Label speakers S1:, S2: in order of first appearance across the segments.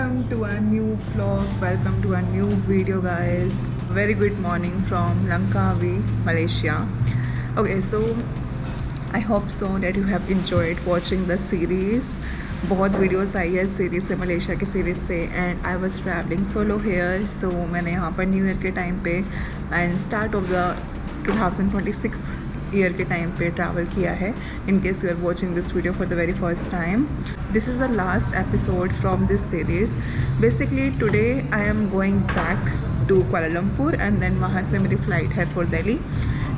S1: Welcome to a new vlog, welcome to a new video guys. Very good morning from Langkawi, Malaysia. Okay, so I hope so that you have enjoyed watching the series. बहुत videos आई है series से, Malaysia की series से, and I was travelling solo here. So मैंने यहाँ पर new year के टाइम पे and start of the 2026 year के टाइम पे ट्रैवल किया है. In case you are watching this video for the very first time, this is the last episode from this series. Basically today I am going back to Kuala Lumpur and then वहाँ से मेरी flight है for Delhi.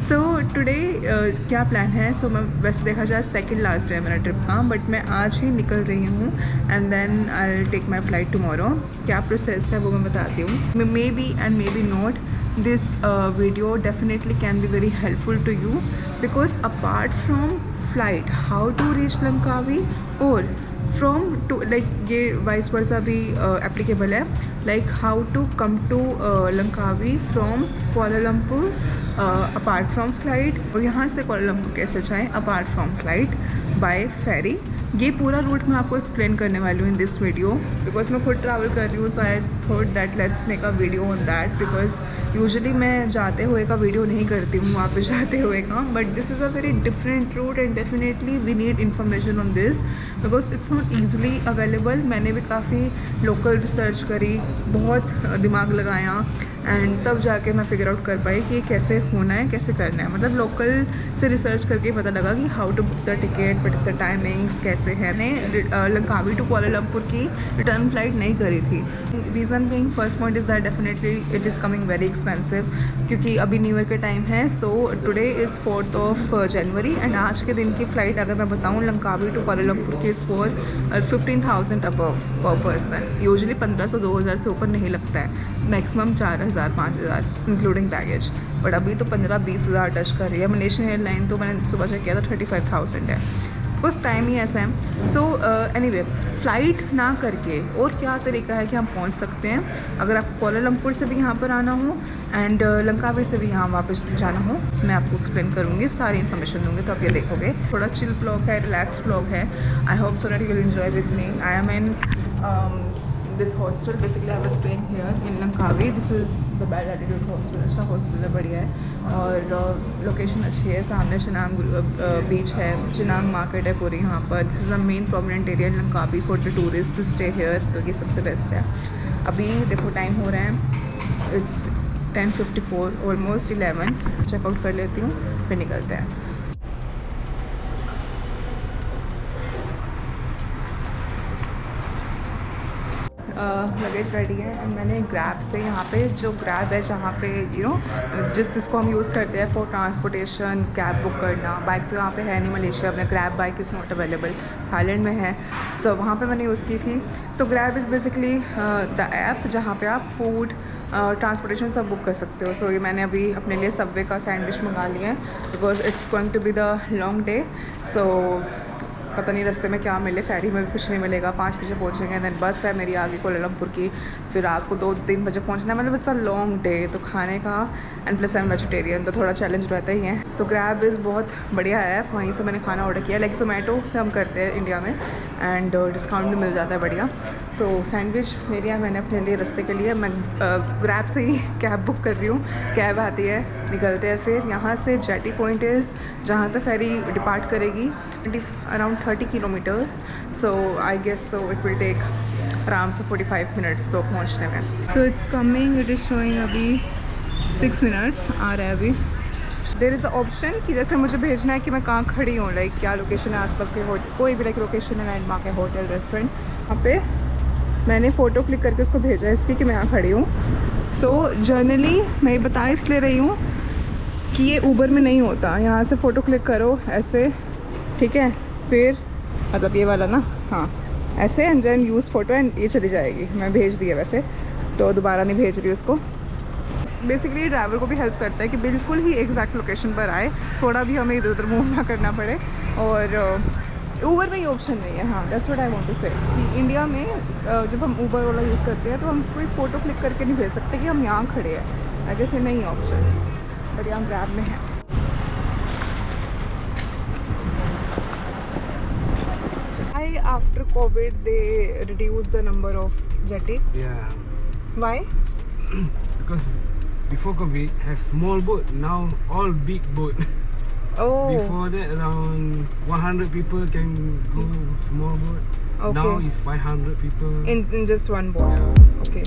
S1: So today क्या plan है? सो मैं वैसे देखा जाए सेकंड लास्ट है मेरा ट्रिप का, बट मैं आज ही निकल रही हूँ and then I will take my flight tomorrow. क्या प्रोसेस है वो मैं बताती हूँ. Maybe and maybe not, this video definitely can be very helpful to you, because apart from flight how to reach Langkawi or from to like ये vice versa भी applicable है, like how to come to Langkawi from Kuala Lumpur apart from flight, और यहाँ से Kuala Lumpur कैसे जाएँ apart from flight by ferry. ये पूरा रूट मैं आपको एक्सप्लेन करने वाली हूँ इन दिस वीडियो, बिकॉज मैं खुद ट्रैवल कर रही हूँ. So I thought that let's make a video on that, because usually मैं जाते हुए का वीडियो नहीं करती हूँ वहाँ पे जाते हुए का, but this is a very different route and definitely we need information on this because it's not easily available. मैंने भी काफ़ी लोकल रिसर्च करी, बहुत दिमाग लगाया एंड तब जाके मैं फिगर आउट कर पाई कि ये कैसे होना है, कैसे करना है. मतलब लोकल से रिसर्च करके पता लगा कि how to book the ticket, but इससे टाइमिंग्स कैसे है. मैंने लंकावी टू कुआलालंपुर की रिटर्न फ्लाइट नहीं करी थी. Reason being, first point is that definitely it is coming very expensive, क्योंकि अभी न्यू ईयर के टाइम है. So today is 4th of January and आज के दिन की फ़्लाइट अगर मैं बताऊँ लंकावी टू कुआलालंपुर की is for 15,000 above per person. Usually 1500-2000 से ऊपर नहीं लगता है, मैक्सिमम 4,000-5,000 इंक्लूडिंग बैगेज, बट अभी तो 15-20 हज़ार टच कर रही है. मलेशियन एयरलाइन तो मैंने सुबह चेक किया था 35,000 है, बिकॉज टाइम ही ऐसा है. सो एनीवे, फ़्लाइट ना करके और क्या तरीका है कि हम पहुंच सकते हैं. अगर आपको कुआलालंपुर से भी यहाँ पर आना हो एंड लंकावी से भी यहाँ वापस जाना हो, मैं आपको एक्सप्लेन करूँगी, सारी इन्फॉर्मेशन दूँगी, तो आप ये देखोगे. थोड़ा चिल ब्लॉग है, रिलैक्स ब्लॉग है. I hope so that you will enjoy with me. I am in this hostel. Basically I was staying here in Langkawi. This is the Bad Attitude hostel. अच्छा hostel है, बढ़िया है और location अच्छी है. सामने चिनांग बीच है, चिनांग मार्केट है पूरी यहाँ पर. This is the main prominent area in Langkawi for the tourist to stay here, तो ये सबसे बेस्ट है. अभी देखो टाइम हो रहा है, इट्स 10:54, ऑलमोस्ट 11. चेकआउट कर लेती हूँ फिर निकलते हैं. लगेज रेडी है एंड मैंने ग्रैब से, यहाँ पे जो ग्रैब है जहाँ पे जिसको हम यूज़ करते हैं फॉर ट्रांसपोर्टेशन, कैब बुक करना. बाइक तो यहाँ पे है नहीं मलेशिया में, grab bike is not available, Thailand में है. सो वहाँ पे मैंने यूज़ की थी. सो grab is basically the app जहाँ पे आप फूड, ट्रांसपोर्टेशन सब बुक कर सकते हो. सो ये मैंने अभी अपने लिए सबवे का सैंडविच मंगा लिया है, because it's going to be the long day. So पता नहीं रास्ते में क्या मिले, फेरी में भी कुछ नहीं मिलेगा. 5 बजे पहुँचेंगे, देन बस है मेरी आगे कुआलालंपुर की, फिर रात को 2-3 बजे पहुँचना है. मतलब इट्स अ लॉन्ग डे, तो खाने का and plus I am vegetarian, तो थोड़ा चैलेंज रहता ही है. तो ग्रैब इज़ बहुत बढ़िया है, वहीं से मैंने खाना ऑर्डर किया. लाइक जोमेटो से हम करते हैं इंडिया में एंड डिस्काउंट भी मिल जाता है बढ़िया. सो सैंडविच ले लिया मैंने अपने लिए रास्ते के लिए. मैं ग्रैब से ही कैब बुक कर रही हूँ, कैब आती है, निकलते हैं. फिर यहाँ से जेटी पॉइंट इज़ जहाँ से फेरी डिपार्ट करेगी, around 30 kilometres. So I guess so it will take आराम से 45 मिनट्स तो पहुँचने में. So it's coming, it is showing अभी 6 मिनट्स आ रहा है अभी. देयर इज़ अ ऑप्शन कि जैसे मुझे भेजना है कि मैं कहाँ खड़ी हूँ, लाइक क्या लोकेशन है आसपास के होटल, कोई भी लाइक लोकेशन है, लैंडमार्क है, होटल, रेस्टोरेंट. वहाँ पे मैंने फ़ोटो क्लिक करके उसको भेजा है इसकी कि मैं यहाँ खड़ी हूँ. सो जर्नली मैं ये बता इसलिए रही हूँ कि ये ऊबर में नहीं होता. यहाँ से फ़ोटो क्लिक करो ऐसे, ठीक है, फिर मतलब ये वाला ना, हाँ ऐसे, and then use photo and ये चली जाएगी. मैं भेज दिया वैसे, तो दोबारा नहीं भेज रही उसको. बेसिकली ड्राइवर को भी हेल्प करता है कि बिल्कुल ही एग्जैक्ट लोकेशन पर आए, थोड़ा भी हमें इधर उधर मूव ना करना पड़े. और ऊबर में ये ऑप्शन नहीं है. हाँ, that's what I want to say कि इंडिया में जब हम ऊबर वाला यूज़ करते हैं तो हम कोई फ़ोटो क्लिक करके नहीं भेज सकते कि हम यहाँ खड़े हैं. आई गेस ये नहीं है ऑप्शन, बट यहाँ ग्रैब में है. after COVID they reduced the number of jetty.
S2: Yeah.
S1: Why?
S2: Because before COVID have small boat, now all big boat.
S1: Oh.
S2: Before that around 100 people can go small boat.
S1: Okay.
S2: Now it's 500 people.
S1: In just one boat.
S2: Yeah.
S1: Okay.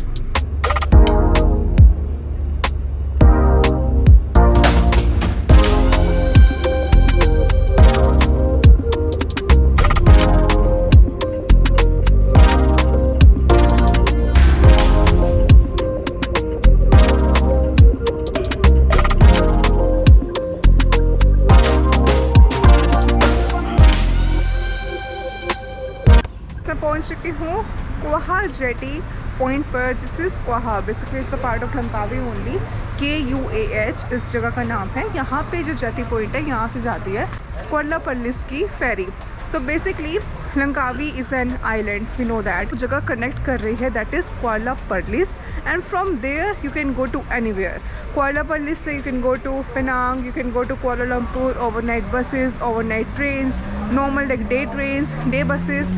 S1: पहुंच चुकी हूँ Kuah jetty point पर. This is Kuah, basically it's a part of Langkawi only. KUAH इस जगह का नाम है. यहाँ पे जो जेटी पॉइंट है यहाँ से जाती है क्वालापल्लिस की ferry. So basically Langkawi is an island, we know that. जगह कनेक्ट कर रही है that is Kuala Perlis and from there you can go to anywhere. Kuala Perlis से you can go to Penang, you can go to Kuala Lumpur. Overnight buses, overnight trains, normal like day trains, day buses,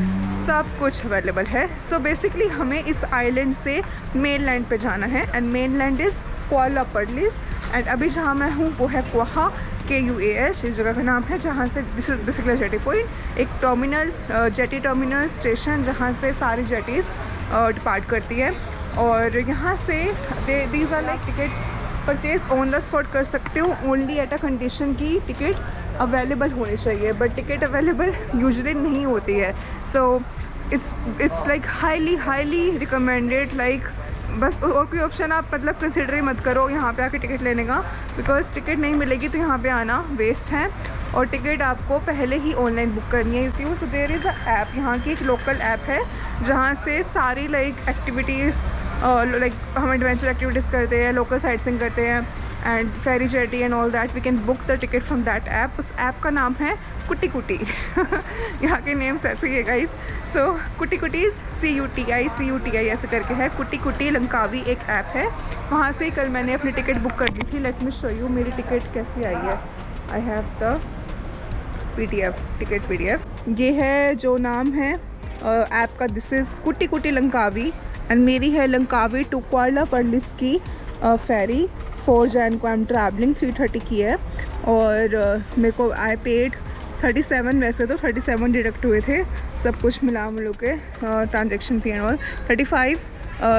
S1: सब कुछ available है. So basically हमें इस island से main land पे जाना है and mainland is Kuala Perlis. And अभी जहाँ मैं हूँ वो है क्वाहा, KUAH इस जगह का नाम है, जहाँ से this is basically jetty point, एक टर्मिनल, जेटी टर्मिनल स्टेशन जहाँ से सारी जेटीज़ डिपार्ट करती है. और यहाँ से these are like ticket purchase on the spot कर सकते हो ओनली एट अ कंडीशन की टिकट अवेलेबल होनी चाहिए. बट टिकट अवेलेबल यूजुअली नहीं होती है. So it's like highly recommended. Like बस और कोई ऑप्शन आप मतलब कंसिडर ही मत करो यहाँ पे आके टिकट लेने का, बिकॉज टिकट नहीं मिलेगी तो यहाँ पे आना वेस्ट है. और टिकट आपको पहले ही ऑनलाइन बुक करनी है. So there is a app, यहाँ की एक लोकल ऐप है जहाँ से सारी लाइक एक्टिविटीज़, लाइक हम एडवेंचर एक्टिविटीज़ करते हैं, लोकल साइट सीइंग करते हैं and ferry jetty and all that, we can book the ticket from that app. उस ऐप का नाम है कुटी कुटी. यहाँ के नेम्स ऐसे ही है गाइस. सो कुटी कुटीज़ CUTI ऐसे करके है. कुटी कुटी लंकावी एक ऐप है. वहाँ से कल मैंने अपनी टिकट बुक कर दी थी. लेट मी शो यू मेरी टिकट कैसी आई है. I have the PDF, ticket PDF. ये है जो नाम है ऐप का, दिस इज़ कुटी कुटी लंकावी. एंड मेरी है लंकावी टू क्वालापल्लिस की फेरी. 4 जैन को आई एम ट्रैवलिंग, 3:30 की है. और मेरे को आई पेड 37, वैसे तो 37 डिडक्ट हुए थे सब कुछ मिला मिलो के, transaction fee and all. 35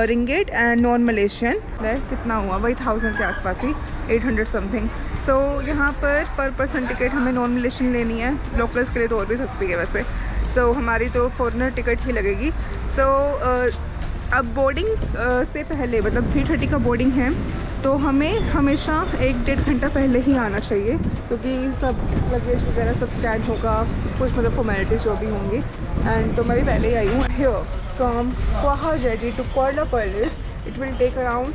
S1: ringgit and non Malaysian कितना हुआ, वही 1000 के आसपास ही, 800 समथिंग. सो यहाँ पर पर्सन टिकट हमें नॉन मलेशियन लेनी है. लोकल्स के लिए तो और भी सस्ती है वैसे. सो हमारी तो फॉरनर टिकट ही लगेगी. सो अब बोर्डिंग से पहले मतलब 3:30 का बोर्डिंग है तो हमें हमेशा 1-1.5 घंटा पहले ही आना चाहिए, क्योंकि सब लगेज वगैरह सब स्कैन होगा, सब कुछ मतलब फॉर्मेलिटीज़ जो भी होंगी. एंड तो मैं भी पहले ही आई हूँ. Here from Kuah jetty to Kuala Perlis it will take around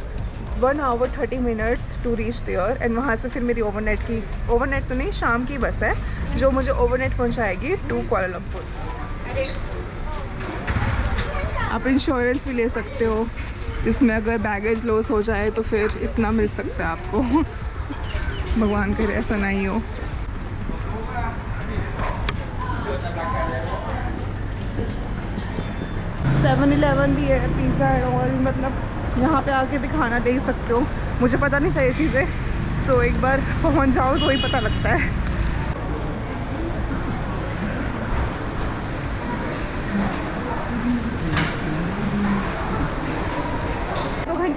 S1: 1 hour 30 minutes to reach there. And वहाँ से फिर मेरी ओवरनाइट तो नहीं, शाम की बस है जो मुझे ओवरनाइट पहुँचाएगी टू कुआलालंपुर. आप इंश्योरेंस भी ले सकते हो जिसमें अगर बैगेज लॉस हो जाए तो फिर इतना मिल सकता है आपको. भगवान करे ऐसा नहीं हो. $7-11 भी है, पिज़्ज़ा एंड ऑल. मतलब यहाँ पे आके भी खाना दे ही सकते हो. मुझे पता नहीं था ये चीज़ें. सो एक बार पहुँच जाओ तो ही पता लगता है.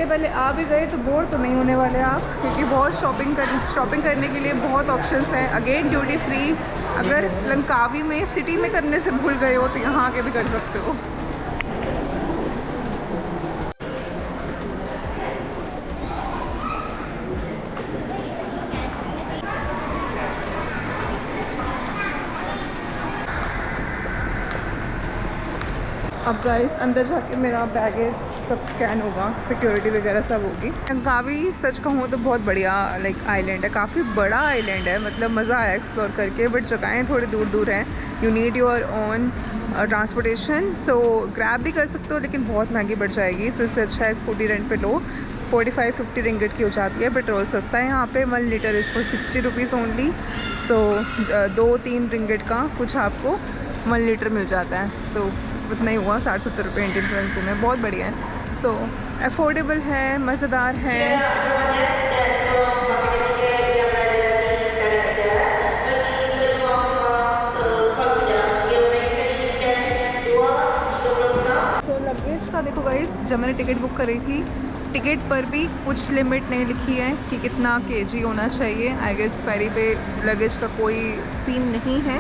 S1: पहले आ भी गए तो बोर तो नहीं होने वाले आप, क्योंकि बहुत शॉपिंग करने के लिए बहुत ऑप्शंस हैं. Again duty free. अगर लंकावी में सिटी में करने से भूल गए हो तो यहाँ आके भी कर सकते हो. अब गाइस अंदर जाके मेरा बैगेज सब स्कैन होगा, सिक्योरिटी वगैरह सब होगी. लंकावी सच कहूँ तो बहुत बढ़िया लाइक आइलैंड है, काफ़ी बड़ा आइलैंड है. मतलब मज़ा आया एक्सप्लोर करके. बट जगहें थोड़ी दूर दूर हैं. You need your own transportation. So grab भी कर सकते हो लेकिन बहुत महंगी पड़ जाएगी. सो इससे अच्छा है स्कूटी रेंट पे लो. 45-50 रिंगिट की हो जाती है. पेट्रोल सस्ता है यहाँ पे. 1 litre is for 60 rupees only. So 2-3 ringgit का कुछ आपको 1 लीटर मिल जाता है। सो उतना ही हुआ, 60-70 रुपये इंडियन करेंसी में, बहुत बढ़िया है। सो अफोर्डेबल है, मज़ेदार है। लगेज का देखो गाइस, जब मैंने टिकट बुक करी थी, टिकट पर भी कुछ लिमिट नहीं लिखी है कि कितना केजी होना चाहिए। आई गेस फेरी पे लगेज का कोई सीन नहीं है।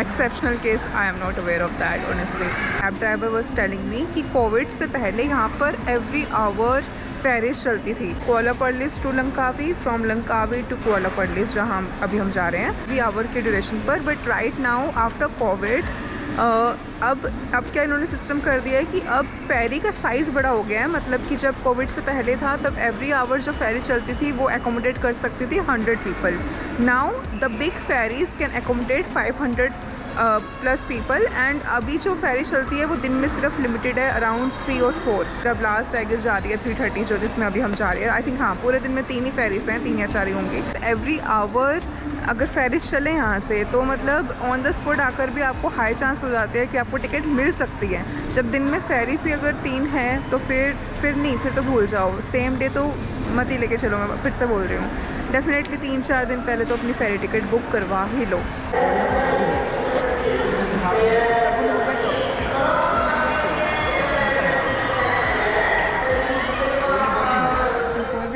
S1: Exceptional case, I am not aware of that honestly. Cab driver was telling me कि कोविड से पहले यहाँ पर एवरी आवर फेरीज चलती थी, Kuala Perlis to Langkawi, from Langkawi to Kuala Perlis, जहाँ अभी हम जा रहे हैं, एवरी आवर के ड्यूरेशन पर। But right now after Covid अब क्या इन्होंने सिस्टम कर दिया है कि अब फेरी का साइज़ बड़ा हो गया है। मतलब कि जब कोविड से पहले था तब एवरी आवर जो फेरी चलती थी वो एकोमोडेट कर सकती थी 100 people. Now the big ferries can accommodate 500 plus people. And अभी जो फेरी चलती है वो दिन में सिर्फ लिमिटेड है अराउंड 3 और 4। जब लास्ट आई गेस जा रही है 3:30 जो, जिसमें अभी हम जा रहे हैं। आई थिंक हाँ, पूरे दिन में 3 ही फेरीज हैं, 3 या 4 ही होंगी। एवरी आवर अगर फेरिस चले यहाँ से तो मतलब ऑन द स्पॉट आकर भी आपको हाई चांस हो जाते हैं कि आपको टिकट मिल सकती है। जब दिन में फेरी से अगर 3 हैं तो फिर नहीं, फिर तो भूल जाओ, सेम डे तो मत ही लेके चलो। मैं फिर से बोल रही हूँ, डेफिनेटली 3-4 दिन पहले तो अपनी फेरी टिकट बुक करवा ही लो।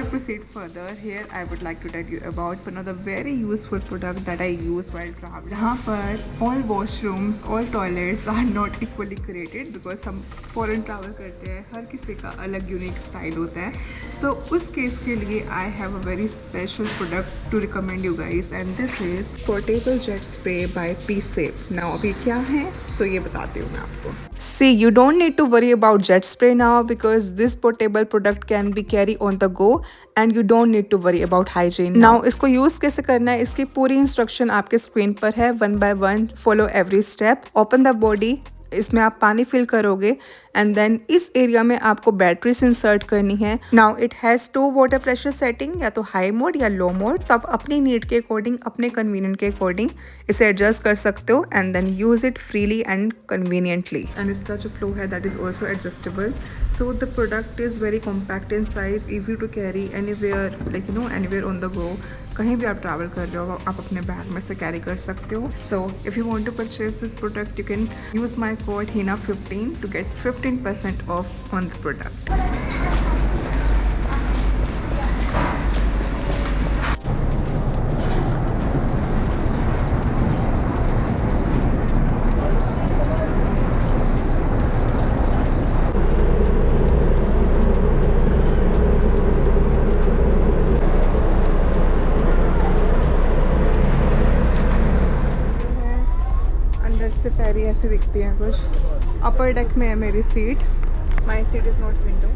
S1: Proceed further, here I would like to tell you about one of the very useful product that I use while traveling. यहाँ पर all washrooms, all toilets are not equally created because हम foreign travel करते हैं, हर किसी का अलग unique style होता है। So उस केस के लिए I have a very special product to recommend you guys, and this is portable jet spray by P-Safe. Now अभी क्या है, so ये बताती हूँ मैं आपको। See, you don't need to worry about jet spray now because this portable product can be carried on the go and you don't need to worry about hygiene now. इसको use कैसे करना है, इसकी पूरी इंस्ट्रक्शन आपके screen पर है। 1 by 1 follow every step. Open the body, इसमें आप पानी फिल करोगे एंड देन इस एरिया में आपको बैटरीज इंसर्ट करनी है। Now it has 2 water pressure setting, या तो हाई मोड या लो मोड। तो आप अपनी नीड के अकॉर्डिंग, अपने कन्वीनियंट के अकॉर्डिंग इसे एडजस्ट कर सकते हो and then use it freely and conveniently. And इसका जो फ्लो है that is also adjustable. So the product is very compact in size, easy to carry anywhere, like you know anywhere on the go. कहीं भी आप travel कर रहे हो आप अपने बैग में से कैरी कर सकते हो। So if you want to purchase this product you can use my code HINA15 to get 15% off on the product. Ferry ऐसी दिखती है कुछ। अपर डेक में है मेरी seat, my seat is not window,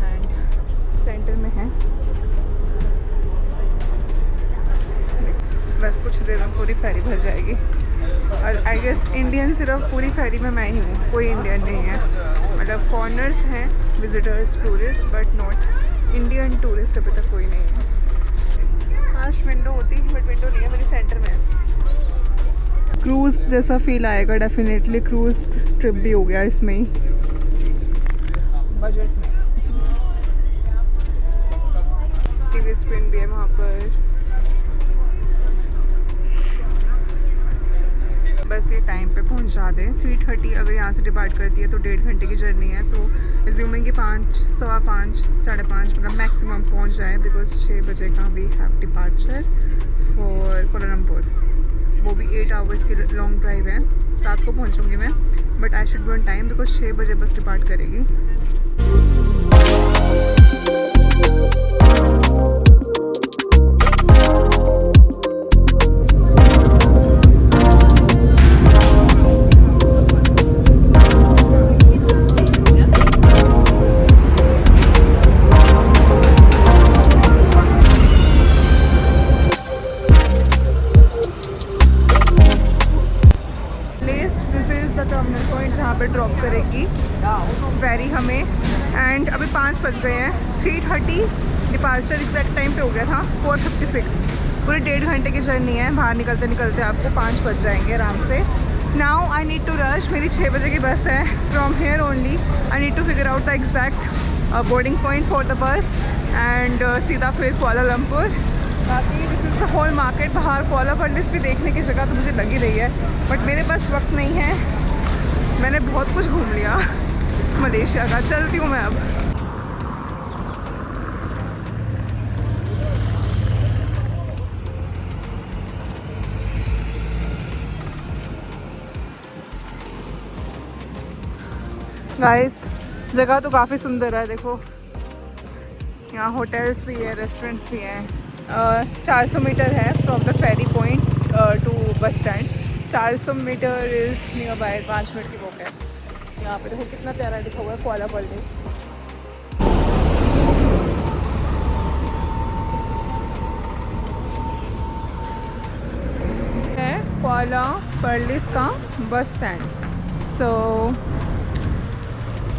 S1: and centre में है। बस कुछ देर में पूरी फेरी भर जाएगी और आई गेस इंडियन सिर्फ पूरी फेरी में मैं ही हूँ, कोई इंडियन नहीं है। मतलब फॉरेनर्स हैं, visitors, tourist, but not Indian tourist अभी तक कोई नहीं है। काश विंडो होती, बट विंडो नहीं है, मेरी सेंटर में है। क्रूज़ जैसा फील आएगा डेफिनेटली, क्रूज़ ट्रिप भी हो गया इसमें ही, बजट में। टीवी स्क्रीन भी है वहाँ पर। बस ये टाइम पे पहुँचा दे। 3:30 अगर यहाँ से डिपार्ट करती है तो 1.5 घंटे की जर्नी है। सो एज्यूमिंग कि 5, सवा 5, 5:30 मतलब मैक्सिमम पहुँच जाए, बिकॉज 6 बजे का we have departure for Kuala Lumpur. वो भी 8 आवर्स की लॉन्ग ड्राइव है। रात को पहुंचूंगी मैं, but I should be on time because 6 बजे बस डिपार्ट करेगी। ड्रॉप करेगी फेरी हमें, एंड अभी 5 बज गए हैं। 3:30 डिपार्चर एग्जैक्ट टाइम पे हो गया था, 4:56। पूरे 1.5 घंटे की जर्नी है। बाहर निकलते निकलते आपको 5 बज जाएंगे आराम से। Now I need to rush, मेरी 6 बजे की बस है from here only. I need to figure out the exact boarding point for the bus and सीधा फिर कुआलालंपुर. बाकी this is the whole market. बाहर कोला पर्लिस भी देखने की जगह तो मुझे लगी रही है, बट मेरे पास वक्त नहीं है. मैंने बहुत कुछ घूम लिया मलेशिया का. चलती हूँ मैं अब. गाइस जगह तो काफ़ी सुंदर है. देखो यहाँ होटल्स भी है, रेस्टोरेंट्स भी हैं. 400 मीटर है from the ferry point to bus stand. 400 metre is nearby 5 minute की वॉक है. यहाँ पे देखो कितना प्यारा लिखा हुआ है कोला पर्लिस. है कोला पर्लिस का बस स्टैंड. सो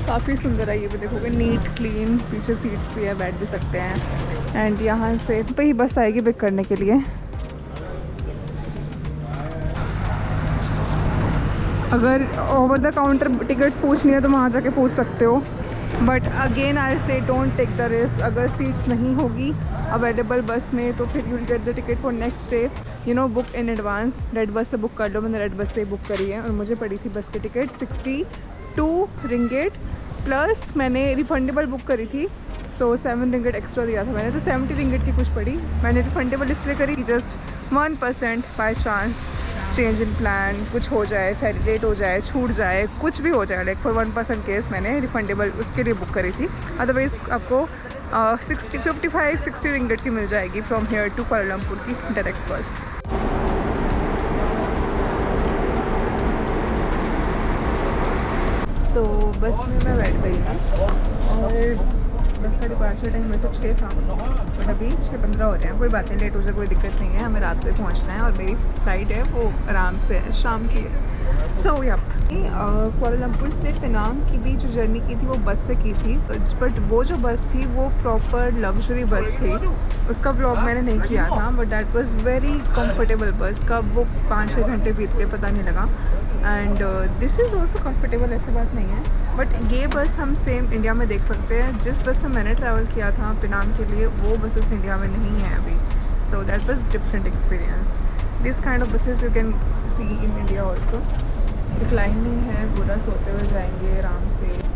S1: काफ़ी सुंदर है. ये भी देखोगे नीट क्लीन, पीछे सीट्स भी है, बैठ भी सकते हैं. एंड यहाँ से पे ही बस आएगी पिक करने के लिए. अगर ओवर द काउंटर टिकट्स पूछनी है तो वहाँ जाके पूछ सकते हो. बट अगेन आई से डोंट टेक द रिस्क. अगर सीट्स नहीं होगी अवेलेबल बस में तो फिर you will get the ticket for next day. You know book in advance. Red bus से बुक कर लो. मैंने रेड बस से बुक करी है और मुझे पड़ी थी बस की टिकट 62 रिंगेट प्लस मैंने रिफंडेबल बुक करी थी. सो 7 रिंगेट एक्स्ट्रा दिया था मैंने, तो 70 रिंगेट की कुछ पड़ी. मैंने रिफंडेबल इसलिए करी just 1% by chance change in plan कुछ हो जाए, फेरी लेट हो जाए, छूट जाए, कुछ भी हो जाए. लाइक फॉर 1% केस मैंने रिफंडेबल उसके लिए बुक करी थी. अदरवाइज़ आपको 55-60 रिंगेट की मिल जाएगी फ्रॉम हेयर टू कुआलालंपुर की डायरेक्ट बस. तो बस में मैं बैठ गई ना और बस का डिपार्चर टाइम वैसे 6 था बट अभी 6:15 हो रहे हैं. कोई बात नहीं, लेट हो जाए कोई दिक्कत नहीं है. हमें रात को पहुंचना है और मेरी फ़्लाइट है वो आराम से है, शाम की है. सो या कुआलालंपुर से पेनांग की भी जो जर्नी की थी वो बस से की थी. बट वो जो बस थी वो प्रॉपर लग्जरी बस थी. उसका व्लॉग मैंने नहीं किया था but that was very comfortable बस. कब वो 5-6 घंटे बीत गए पता नहीं लगा. And this is also comfortable, ऐसी बात नहीं है. बट ये बस हम सेम इंडिया में देख सकते हैं. जिस बस से मैंने ट्रैवल किया था पेनांग के लिए वो बसेस इंडिया में नहीं है अभी. So that was different experience. This kind of buses you can see in India also. Reclining है, पूरा सोते हुए जाएंगे आराम से.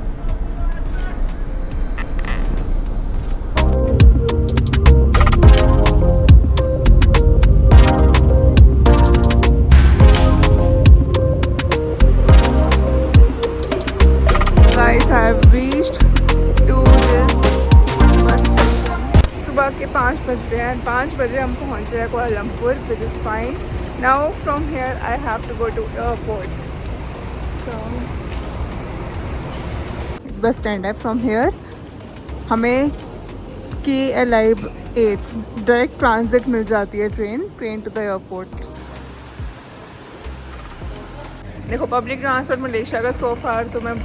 S1: Guys, I have reached to this bus station. सुबह के 5 बज रहे हैं. 5 बजे हम पहुँच रहे हैं Kuala Lumpur, which is fine. Now from here I have to go to airport. So bus stand है. फ्रॉम हेयर हमें KLIB 8 डायरेक्ट ट्रांजिट मिल जाती है ट्रेन टू द एयरपोर्ट. देखो पब्लिक ट्रांसपोर्ट मलेशिया का सो फार तो मैं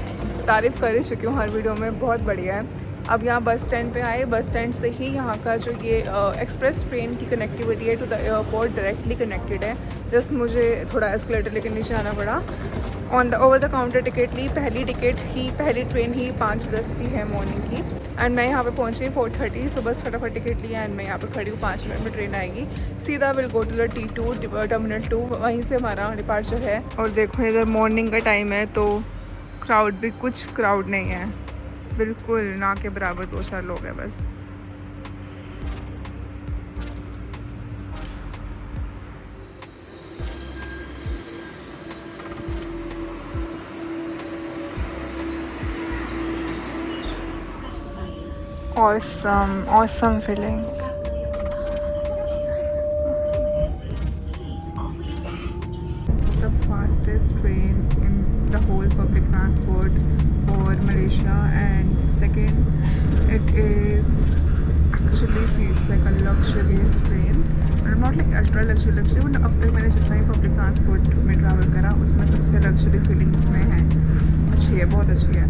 S1: तारीफ़ कर ही चुकी हूँ हर वीडियो में, बहुत बढ़िया है. अब यहाँ बस स्टैंड पे आए. बस स्टैंड से ही यहाँ का जो ये एक्सप्रेस ट्रेन की कनेक्टिविटी है to the airport directly connected है. जस्ट मुझे थोड़ा एस्केलेटर लेकर नीचे आना पड़ा. On the over the counter ticket ली. पहली ट्रेन ही 5:10 की है मॉर्निंग की. एंड मैं यहाँ पे पहुँची 4:30. सो बस फटाफट टिकट लिया एंड मैं यहाँ पे खड़ी हूँ. 5 मिनट में ट्रेन आएगी. सीधा will go to the T2 terminal 2. वहीं से हमारा डिपार्चर है. और देखो इधर मॉर्निंग का टाइम है तो क्राउड भी कुछ क्राउड नहीं है, बिल्कुल ना के बराबर. 2-4 लोग हैं बस. awesome feeling. The fastest train in the whole public transport for Malaysia, and second it is actually feels like a luxurious train, but not like ultra luxury. but अब तक मैंने जितना भी public transport में travel करा उसमें सबसे luxury feeling इसमें है. अच्छी है, बहुत अच्छी है.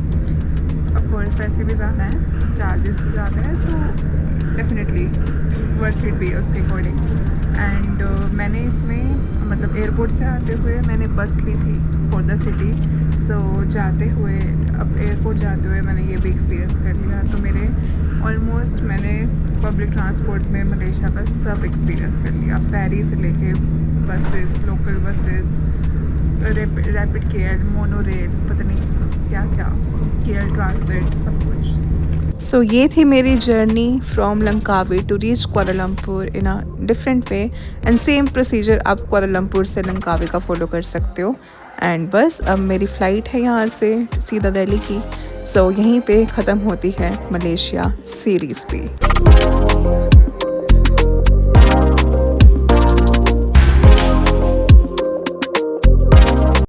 S1: ऑफ कोर्स पैसे भी ज़्यादा हैं, चार्जेस भी ज़्यादा है, तो डेफिनेटली वर्थ इट भी उसके अकॉर्डिंग. एंड मैंने इसमें मतलब एयरपोर्ट से आते हुए मैंने बस ली थी फॉर द सिटी। सो जाते हुए अब एयरपोर्ट जाते हुए मैंने ये भी एक्सपीरियंस कर लिया। तो मेरे ऑलमोस्ट मैंने पब्लिक ट्रांसपोर्ट में मलेशिया का सब एक्सपीरियंस कर लिया, फेरी से लेके buses, local buses, rapid KL, mono rail, पता नहीं क्या क्या, KL ट्रांजिट, सब कुछ। सो ये थी मेरी journey from Langkawi to reach Kuala Lumpur in a different way and same procedure आप कुआलालंपुर से लंकावी का फॉलो कर सकते हो। एंड बस अब मेरी फ़्लाइट है यहाँ से सीधा दिल्ली की। सो यहीं पे ख़त्म होती है मलेशिया सीरीज़ भी।